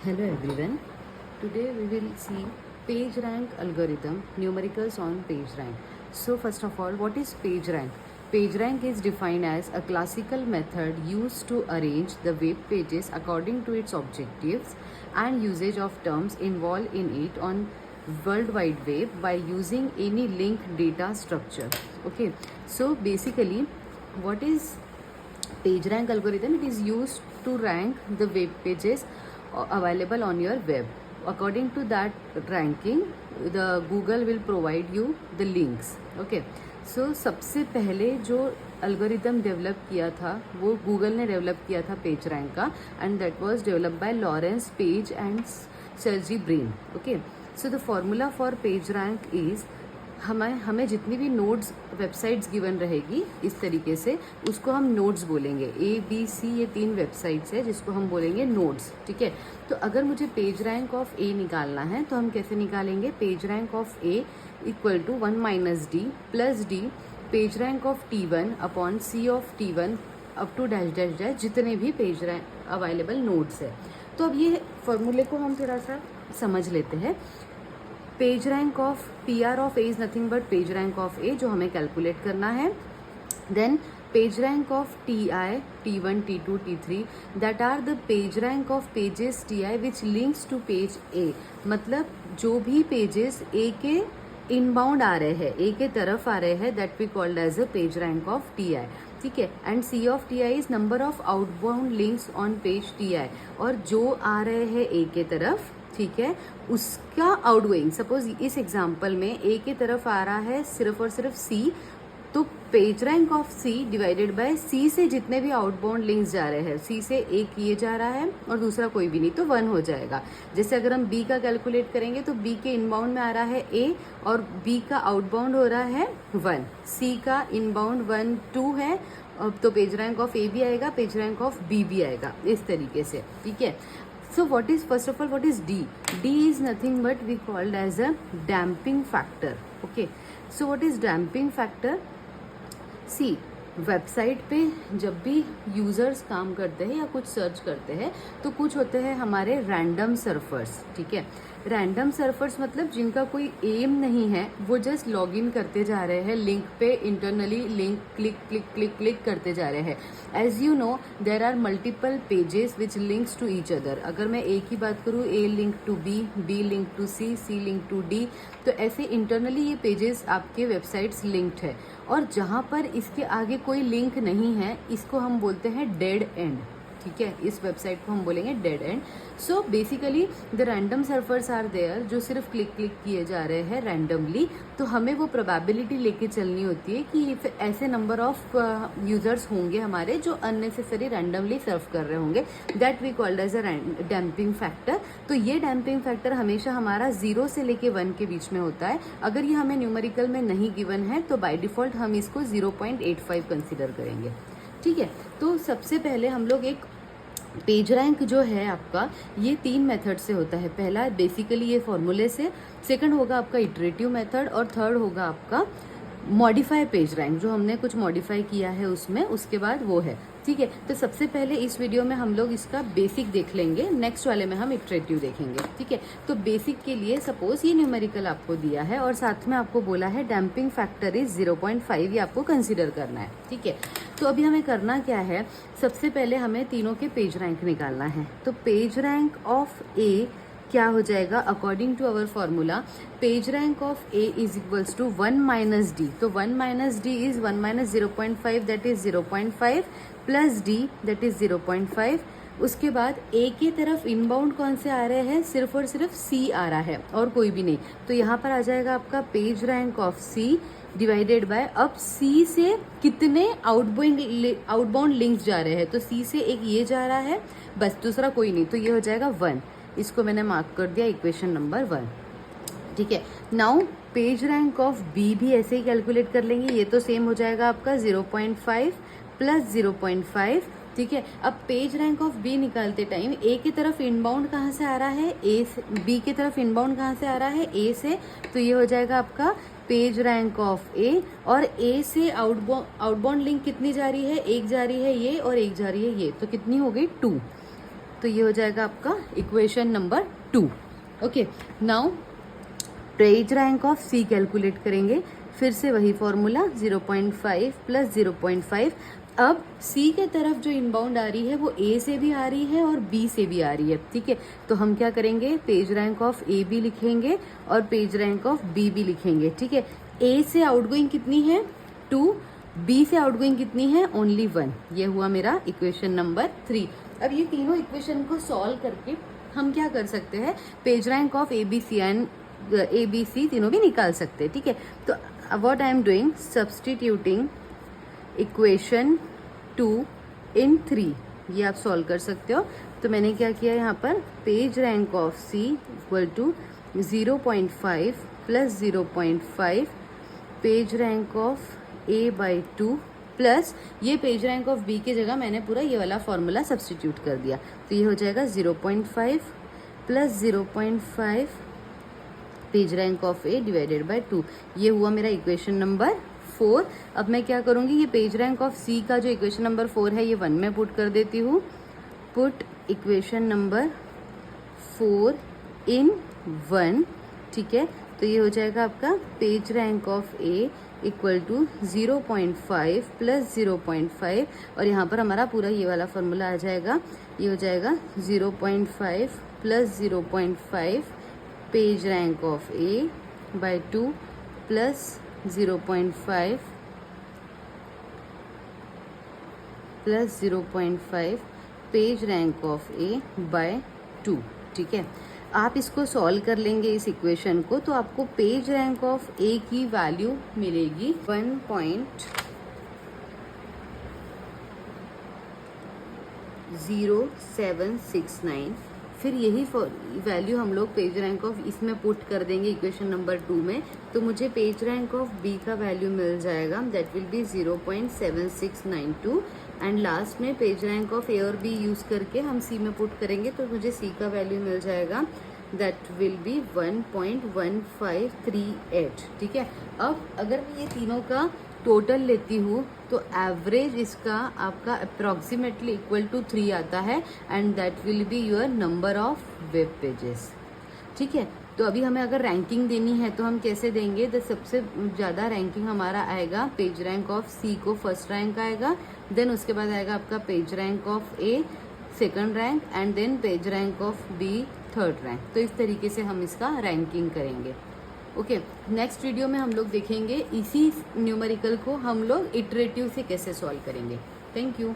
Hello everyone. Today we will see PageRank algorithm, numericals on PageRank. So first of all, what is PageRank? PageRank is defined as a classical method used to arrange the web pages according to its objectives and usage of terms involved in it on World Wide Web by using any linked data structure. Okay, so basically what is PageRank algorithm? It is used to rank the web pages available on your web. According to that ranking, the Google will provide you the links. Okay, so सबसे पहले जो algorithm develop किया था वो Google ने develop किया था page rank का, and that was developed by Lawrence Page and Sergey Brin. Okay, so the formula for page rank is हमें जितनी भी नोड्स वेबसाइट्स गिवन रहेगी इस तरीके से उसको हम नोड्स बोलेंगे. ABC ये 3 वेबसाइट्स है जिसको हम बोलेंगे नोड्स. ठीक है, तो अगर मुझे पेज रैंक ऑफ ए निकालना है तो हम कैसे निकालेंगे? Page rank of A equal to 1 minus D plus D page rank of T1 upon C of T1 up to dash dash dash जितने भी पेज रैंक अवेलेबल नोड्स है. तो अब ये फॉर्मूले को हम थोड़ा सा समझ लेते हैं. Page rank of PR of A is nothing but page rank of A जो हमें कैलकुलेट करना है. Then page rank of TI, T1, T2, T3 that are the page rank of pages TI which links to page A. मतलब जो भी pages ए के inbound आ रहे हैं, ए के तरफ आ रहे हैं, that we called as a page rank of TI. ठीक है, and C of TI is number of outbound links on page TI. और जो आ रहे हैं ए के तरफ, ठीक है, उसका आउटगोइंग. सपोज इस एग्जांपल में ए के तरफ आ रहा है सिर्फ और सिर्फ C, तो page rank of C divided by C से जितने भी आउटबाउंड लिंक्स जा रहे हैं, C से एक ये जा रहा है और दूसरा कोई भी नहीं, तो 1 हो जाएगा. जैसे अगर हम B का कैलकुलेट करेंगे तो B के इनबाउंड में आ रहा है A और B का आउटबाउंड हो रहा है 1. C का इनबाउंड 1 2 है, तो पेज रैंक ऑफ A भी आएगा, पेज रैंक ऑफ B भी आएगा, इस तरीके से. ठीक है, so what is, first of all, what is D? D is nothing but we called as a damping factor. Okay, so what is damping factor? See, website पे जब भी यूज़र्स काम करते हैं या कुछ सर्च करते हैं तो कुछ होते हैं हमारे रैंडम सर्फर्स. ठीक है, रैंडम सर्फर्स मतलब जिनका कोई एम नहीं है, वो जस्ट लॉग इन करते जा रहे हैं लिंक पे, internally link click click click click करते जा रहे हैं. As you know there are multiple pages which links to each other. अगर मैं ए की बात करूँ, A link to B link to C link to D, तो ऐसे इंटरनली ये पेजेस आपके वेबसाइट्स लिंक्ड है. और जहाँ पर इसके आगे कोई लिंक नहीं है इसको हम बोलते हैं डेड एंड. ठीक है, इस वेबसाइट को हम बोलेंगे dead end. So basically the random surfers are there जो सिर्फ क्लिक क्लिक किए जा रहे हैं रैंडमली. तो हमें वो प्रोबेबिलिटी लेके चलनी होती है कि ऐसे नंबर ऑफ यूजर्स होंगे हमारे जो अननेसेसरी रैंडमली सर्फ कर रहे होंगे. That we called as a damping factor. तो ये डैम्पिंग फैक्टर हमेशा हमारा 0 से लेके 1 के बीच में होता है. अगर ये हमें न्यूमेरिकल में नहीं गिवन है तो बाय डिफॉल्ट हम इसको 0.85 कंसिडर करेंगे. ठीक है, तो सबसे पहले हम लोग एक पेज रैंक जो है आपका ये 3 मेथड से होता है. पहला बेसिकली ये फॉर्मूले से, सेकंड होगा आपका इटरेटिव मेथड और थर्ड होगा आपका मॉडिफाई पेज रैंक जो हमने कुछ मॉडिफाई किया है उसमें, उसके बाद वो है. ठीक है, तो सबसे पहले इस वीडियो में हम लोग इसका बेसिक देख लेंगे, नेक्स्ट वाले में हम इटरेटिव देखेंगे. ठीक है, तो बेसिक के लिए सपोज ये न्यूमेरिकल आपको दिया है और साथ में आपको बोला है डैम्पिंग फैक्टर इज 0.5, ये आपको कंसिडर करना है. ठीक है, तो अभी हमें करना क्या है, सबसे पहले हमें तीनों के पेज रैंक निकालना है. तो पेज रैंक ऑफ ए क्या हो जाएगा according to our formula? Page rank of A is equals to 1 minus D. तो 1 minus D is 1 minus 0.5 that is 0.5 plus D that is 0.5. उसके बाद ए की तरफ इनबाउंड कौन से आ रहे हैं? सिर्फ और सिर्फ सी आ रहा है और कोई भी नहीं. तो यहाँ पर आ जाएगा आपका page rank of C divided by, अब सी से कितने आउटबाउंड लिंक्स जा रहे हैं, तो सी से एक ये जा रहा है बस, दूसरा कोई नहीं, तो ये हो जाएगा 1. इसको मैंने मार्क कर दिया इक्वेशन नंबर 1. ठीक है, now page rank of B भी ऐसे ही कैलकुलेट कर लेंगे. ये तो सेम हो जाएगा आपका 0.5 प्लस 0.5. ठीक है, अब पेज रैंक ऑफ बी निकालते टाइम ए की तरफ इनबाउंड कहाँ से आ रहा है? ए से. बी की तरफ इनबाउंड कहाँ से आ रहा है? ए से. तो ये हो जाएगा आपका पेज रैंक ऑफ ए. और ए से आउटबाउंड लिंक कितनी जा रही है? एक जा रही है ये और एक जा रही है ये, तो कितनी हो गई? 2. तो ये हो जाएगा आपका equation number 2। Okay, now page rank of C calculate करेंगे। फिर से वही फॉर्मूला 0.5 प्लस 0.5। अब सी के तरफ जो इनबाउंड आ रही है वो ए से भी आ रही है और बी से भी आ रही है, ठीक है। तो हम क्या करेंगे, पेज रैंक ऑफ ए भी लिखेंगे और पेज रैंक ऑफ बी भी लिखेंगे, ठीक है। ए से आउटगोइंग कितनी है 2, बी से आउटगोइंग कितनी है ओनली 1। ये हुआ मेरा इक्वेशन नंबर 3। अब ये तीनों इक्वेशन को सॉल्व करके हम क्या कर सकते हैं, page rank of A B C and A B C तीनों भी निकाल सकते हैं, ठीक है। तो what I am doing, substituting equation 2 in 3, ये आप सॉल्व कर सकते हो। तो मैंने क्या किया यहाँ पर, page rank of C equal to 0.5 plus 0.5 page rank of A by 2 plus ये पेज रैंक ऑफ बी की जगह मैंने पूरा ये वाला फॉर्मूला सब्सटीट्यूट कर दिया। तो ये हो जाएगा 0.5 plus 0.5 page rank of A divided by 2। ये हुआ मेरा इक्वेशन नंबर 4। अब मैं क्या करूँगी, ये पेज रैंक ऑफ सी का जो इक्वेशन नंबर 4 है ये 1 में पुट कर देती हूँ। पुट इक्वेशन नंबर 4 इन 1, ठीक है। तो ये हो जाएगा आपका page rank of A equal to 0.5 plus 0.5 और यहाँ पर हमारा पूरा ये वाला फॉर्मूला आ जाएगा। ये हो जाएगा 0.5 plus 0.5 page rank of A by 2 plus 0.5 plus 0.5 page rank of A by 2, ठीक है। आप इसको सॉल्व कर लेंगे इस इक्वेशन को, तो आपको पेज रैंक ऑफ ए की वैल्यू मिलेगी 1.0769। फिर यही वैल्यू हम लोग पेज रैंक ऑफ इसमें पुट कर देंगे इक्वेशन नंबर 2 में, तो मुझे पेज रैंक ऑफ बी का वैल्यू मिल जाएगा, that will be 0.7692। And last में पेज रैंक ऑफ ए और बी यूज़ करके हम सी में पुट करेंगे, तो मुझे सी का वैल्यू मिल जाएगा, दैट विल बी 1.1538, ठीक है। अब अगर मैं ये तीनों का टोटल लेती हूँ तो एवरेज इसका आपका अप्रॉक्सीमेटली इक्वल टू 3 आता है and that will be your number of web pages, ठीक है। तो अभी हमें अगर रैंकिंग देनी है तो हम कैसे देंगे, तो सबसे ज़्यादा रैंकिंग हमारा आएगा पेज रैंक ऑफ सी को फर्स्ट रैंक आएगा, देन उसके बाद आएगा आपका page rank of A second rank and then page rank of B third rank. तो इस तरीके से हम इसका रैंकिंग करेंगे। ओके, नेक्स्ट वीडियो में हम लोग देखेंगे इसी न्यूमेरिकल को हम लोग इटरेटिव से कैसे सॉल्व करेंगे। Thank you.